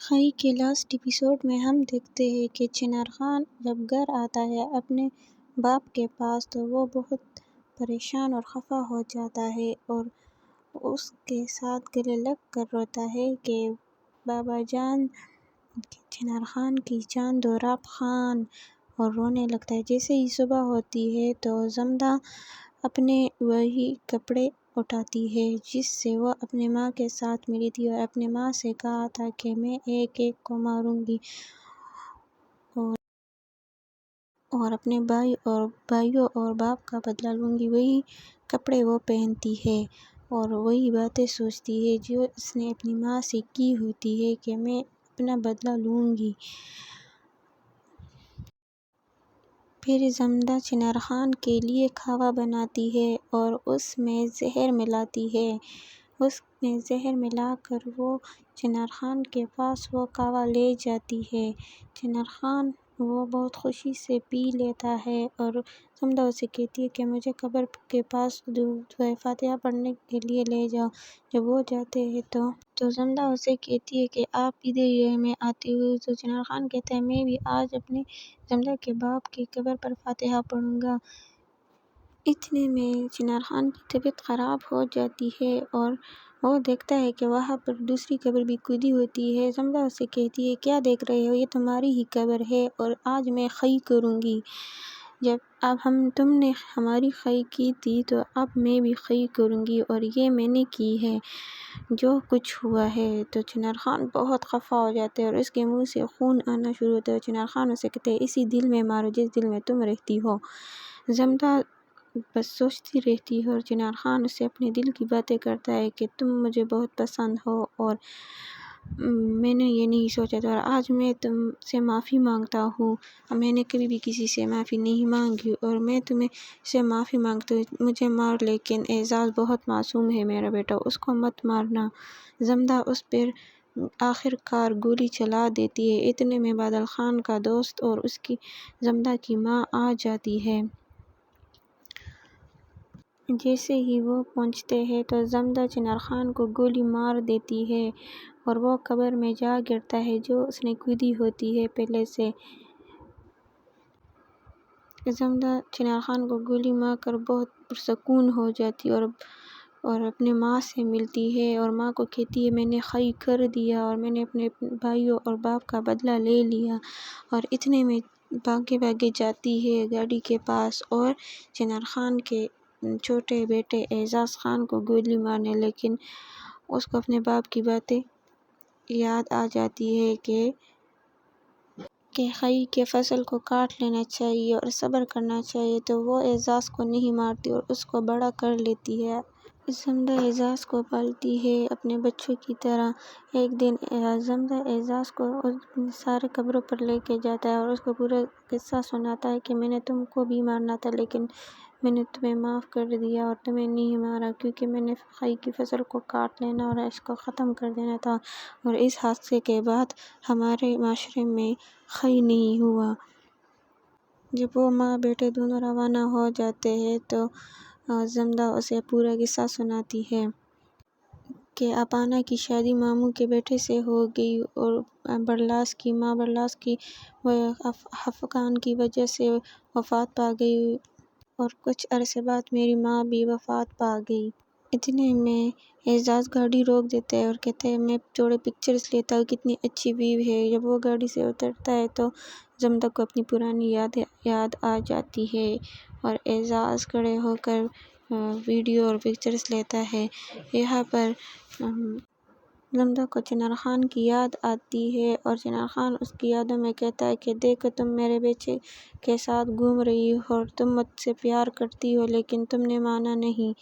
خائی کے last episode میں ہم دیکھتے ہیں کہ چنار خان جب گھر آتا ہے اپنے باپ کے پاس تو وہ بہت پریشان اور خفا ہو جاتا ہے اور اس کے ساتھ گلے لگ کر روتا ہے کہ بابا جان چنار خان کی جان دو راپ خان، اور رونے لگتا ہے۔ جیسے ہی صبح ہوتی ہے تو زمدہ اپنے وہی کپڑے اٹھاتی ہے جس سے وہ اپنے ماں کے ساتھ ملی تھی اور اپنے ماں سے کہا تھا کہ میں ایک ایک کو ماروں گی اور اپنے بھائیوں اور باپ کا بدلہ لوں گی۔ وہی کپڑے وہ پہنتی ہے اور وہی باتیں سوچتی ہے جو اس نے اپنی ماں سے کی ہوتی ہے کہ میں اپنا بدلہ لوں گی۔ پھر زمدہ چنار خان کے لیے کھاوا بناتی ہے اور اس میں زہر ملاتی ہے۔ اس میں زہر ملا کر وہ چنار خان کے پاس وہ کھاوا لے جاتی ہے۔ چنار خان وہ بہت خوشی سے پی لیتا ہے اور زمدہ اسے کہتی ہے کہ مجھے قبر کے پاس دعائے فاتحہ پڑھنے کے لیے لے جاؤ۔ جب وہ جاتے ہیں تو زمدہ اسے کہتی ہے کہ آپ ادھر ہی میں آتی ہوں۔ تو چنار خان کہتا ہے میں بھی آج اپنے زمدہ کے باپ کی قبر پر فاتحہ پڑھوں گا۔ اتنے میں چنار خان کی طبیعت خراب ہو جاتی ہے اور وہ دیکھتا ہے کہ وہاں پر دوسری قبر بھی کھودی ہوتی ہے۔ زمدہ اسے کہتی ہے کیا دیکھ رہے ہو، یہ تمہاری ہی قبر ہے اور آج میں خائی کروں گی۔ جب اب تم نے ہماری خائی کی تھی تو اب میں بھی خائی کروں گی اور یہ میں نے کی ہے جو کچھ ہوا ہے۔ تو چنار خان بہت خفا ہو جاتا ہے اور اس کے منہ سے خون آنا شروع ہوتا ہے۔ چنار خان اسے کہتے ہیں اسی دل میں مارو جس دل میں تم رہتی ہو۔ زمدہ بس سوچتی رہتی ہے اور چنار خان اسے اپنے دل کی باتیں کرتا ہے کہ تم مجھے بہت پسند ہو اور میں نے یہ نہیں سوچا تھا اور آج میں تم سے معافی مانگتا ہوں۔ میں نے کبھی بھی کسی سے معافی نہیں مانگی اور میں تمہیں سے معافی مانگتا ہوں، مجھے مار لیکن اعزاز بہت معصوم ہے میرا بیٹا، اس کو مت مارنا۔ زمدہ اس پر آخر کار گولی چلا دیتی ہے۔ اتنے میں بادل خان کا دوست اور اس کی زمدہ کی ماں آ جاتی ہے۔ جیسے ہی وہ پہنچتے ہیں تو زمدہ چنار خان کو گولی مار دیتی ہے اور وہ قبر میں جا گرتا ہے جو اس نے کھودی ہوتی ہے پہلے سے۔ زمدہ چنار خان کو گولی مار کر بہت پرسکون ہو جاتی ہے اور اپنے ماں سے ملتی ہے اور ماں کو کہتی ہے میں نے خائی کر دیا اور میں نے اپنے بھائیوں اور باپ کا بدلہ لے لیا۔ اور اتنے میں بھاگے جاتی ہے گاڑی کے پاس اور چنار خان کے چھوٹے بیٹے اعزاز خان کو گولی مارنے، لیکن اس کو اپنے باپ کی باتیں یاد آ جاتی ہے کہ خائی کے فصل کو کاٹ لینا چاہیے اور صبر کرنا چاہیے، تو وہ اعزاز کو نہیں مارتی اور اس کو بڑا کر لیتی ہے۔ زمدہ اعزاز کو پالتی ہے اپنے بچوں کی طرح۔ ایک دن زمدہ اعزاز کو سارے قبروں پر لے کے جاتا ہے اور اس کو پورا قصہ سناتا ہے کہ میں نے تم کو بھی مارنا تھا لیکن میں نے تمہیں معاف کر دیا اور تمہیں نہیں مارا کیونکہ میں نے خائی کی فصل کو کاٹ لینا اور اس کو ختم کر دینا تھا اور اس حادثے کے بعد ہمارے معاشرے میں خائی نہیں ہوا۔ جب وہ ماں بیٹے دونوں روانہ ہو جاتے ہیں تو زمدہ اسے پورا قصہ سناتی ہے کہ اپانا کی شادی ماموں کے بیٹے سے ہو گئی اور برلاس کی ماں برلاس کی خفقان کی وجہ سے وفات پا گئی اور کچھ عرصے بعد میری ماں بھی وفات پا گئی۔ اتنے میں اعزاز گاڑی روک دیتا ہے اور کہتا ہے میں تھوڑے پکچرز لیتا ہوں، کتنی اچھی ویو ہے۔ جب وہ گاڑی سے اترتا ہے تو زمدہ کو اپنی پرانی یاد آ جاتی ہے اور اعزاز کھڑے ہو کر ویڈیو اور پکچرز لیتا ہے۔ یہاں پر زمدہ کو چنار خان کی یاد آتی ہے اور چنار خان اس کی یادوں میں کہتا ہے کہ دیکھو تم میرے بیٹے کے ساتھ گھوم رہی ہو اور تم مجھ سے پیار کرتی ہو لیکن تم نے مانا نہیں۔